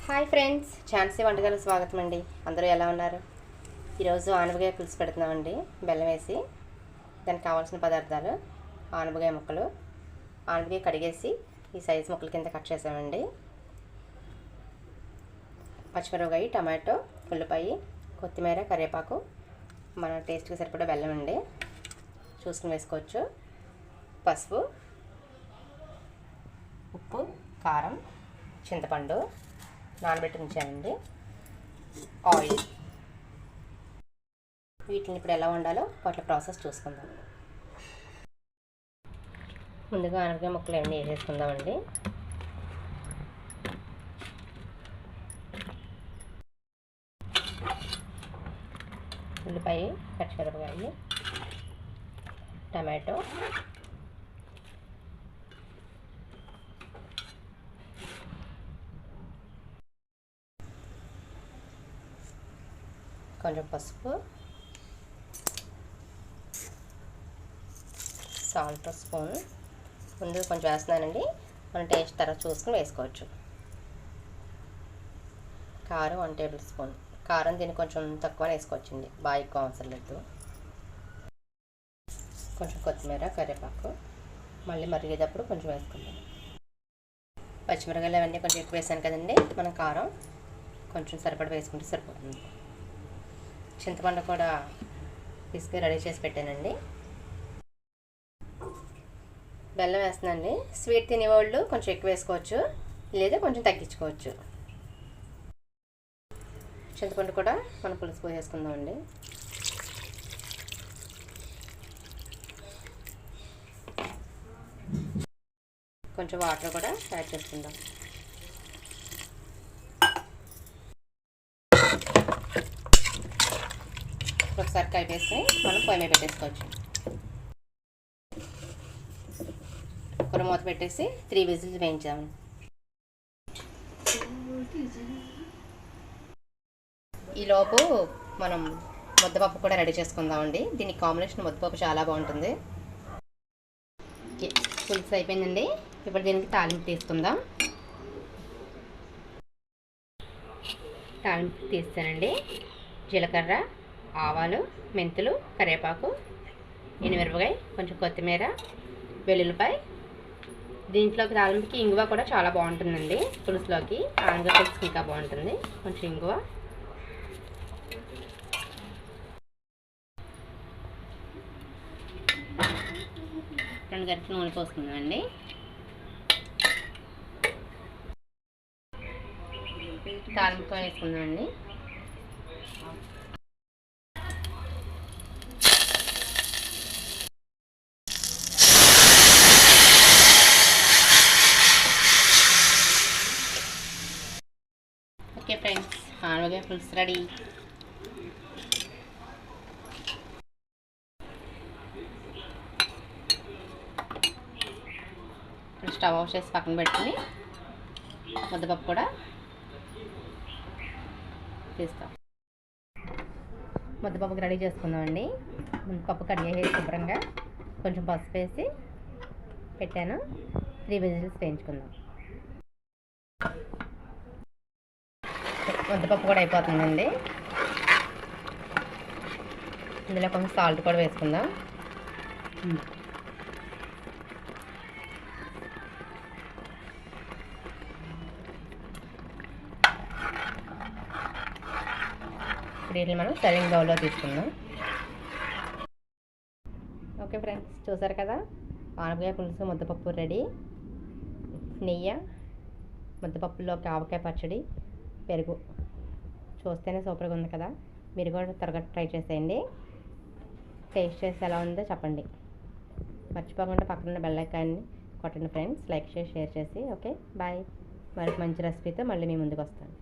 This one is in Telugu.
హాయ్ ఫ్రెండ్స్, ఛాన్సీ వంటకాలకు స్వాగతం అండి. అందరూ ఎలా ఉన్నారు? ఈరోజు ఆనపకాయ పులుసు పెడుతున్నామండి, బెల్లం వేసి. దానికి కావాల్సిన పదార్థాలు: ఆనపకాయ ముక్కలు, ఆనపకాయ కడిగేసి ఈ సైజు ముక్కల కింద కట్ చేసామండి, పచ్చిమిరపకాయ, టమాటో, ఉల్లిపాయ, కొత్తిమీర, కరివేపాకు, మన టేస్ట్కి సరిపడా బెల్లం అండి, చూసుకుని వేసుకోవచ్చు, పసుపు, ఉప్పు, కారం, చింతపండు నానబెట్టి ఉంచానండి, ఆయిల్. వీటిని ఇప్పుడు ఎలా వండాలో వాటి ప్రాసెస్ చూసుకుందాం. ముందుగా ఆనపకాయ ముక్కలు అన్నీ వేసేసుకుందామండి. ఉల్లిపాయ, పచ్చిమిరపకాయ, టమాటో, కొంచెం పసుపు, సాల్ట్ స్పూన్. ముందు కొంచెం వేస్తున్నానండి, మన టేస్ట్ తర్వాత చూసుకుని వేసుకోవచ్చు. కారం 1 టేబుల్ స్పూన్. కారం దీన్ని కొంచెం తక్కువ వేసుకోవచ్చండి, బాగా ఎక్కువ అవసరం లేదు. కొంచెం కొత్తిమీర, కరివేపాకు మళ్ళీ మరిగేటప్పుడు కొంచెం వేసుకుందాం. పచ్చిమిరపకాయలు అవన్నీ కొంచెం ఎక్కువ వేసాను కదండి, మనం కారం కొంచెం సరిపడ వేసుకుంటే సరిపోతుంది. చింతపండు కూడా పిసికి రెడీ చేసి పెట్టానండి. బెల్లం వేస్తున్నానండి. స్వీట్ తినేవాళ్ళు కొంచెం ఎక్కువ వేసుకోవచ్చు, లేదా కొంచెం తగ్గించుకోవచ్చు. చింతపండు కూడా మనం పులుసు పోసేసుకుందామండి. కొంచెం వాటర్ కూడా యాడ్ చేసుకుందాం. ఒకసారి కలిపేసి మనం పొయ్యి మీద పెట్టేసుకోవచ్చు. కూర మూత పెట్టేసి 3 విజిల్స్ వేయించాము. ఈలోపు మనం ముద్దపప్పు కూడా రెడీ చేసుకుందామండి. దీనికి కాంబినేషన్ ముద్దపప్పు చాలా బాగుంటుంది. పులుసు అయిపోయిందండి. ఇప్పుడు దీనికి తాలింపు తీసుకుందాం. తాలింపు తీస్తానండి. జీలకర్ర, ఆవాలు, మెంతులు, కరివేపాకు, ఎండుమిరపకాయ, కొంచెం కొత్తిమీర, వెల్లుల్లిపాయ. దీంట్లోకి తాలింపుకి ఇంగువ కూడా చాలా బాగుంటుందండి. పులుసులోకి ఆనగ పులుసు ఇంకా బాగుంటుంది. కొంచెం ఇంగువ, రెండు గరిటెలు నూనె పోసుకుందామండి. తాలింపుతో వేసుకుందామండి. ఓకే ఫ్రెండ్స్, ఆనపకాయ పులుసు రెడీ. స్టవ్ ఆఫ్ చేసి పక్కన పెట్టుకుని ముద్దపప్పు కూడా తీస్తాం. ముద్దపప్పుకి రెడీ చేసుకుందామండి. ముద్దపప్పు కడిగేసి శుభ్రంగా కొంచెం పసుపు వేసి పెట్టాను. 3 విజిల్స్ వేయించుకుందాం. ముద్దపప్పు కూడా అయిపోతుందండి. ఇందులో కొంచెం సాల్ట్ కూడా వేసుకుందాం. వీటిని మనం సర్వింగ్ బౌల్లో తీసుకుందాం. ఓకే ఫ్రెండ్స్, చూసారు కదా, ఆనపకాయ పులుసు ముద్దపప్పు రెడీ. నెయ్యి, ముద్దపప్పులోకి ఆవకాయ పచ్చడి, పెరుగు. చూస్తేనే సూపర్గా ఉంది కదా. మీరు కూడా త్వరగా ట్రై చేసేయండి. టేస్ట్ చేసి ఎలా ఉందో చెప్పండి. మర్చిపోకుండా పక్కన బెల్ ఐకాన్ని కొట్టండి ఫ్రెండ్స్. లైక్ చేసి షేర్ చేసి. Okay bye. మరొక మంచి రెసిపీతో మళ్ళీ మీ ముందుకు వస్తాను.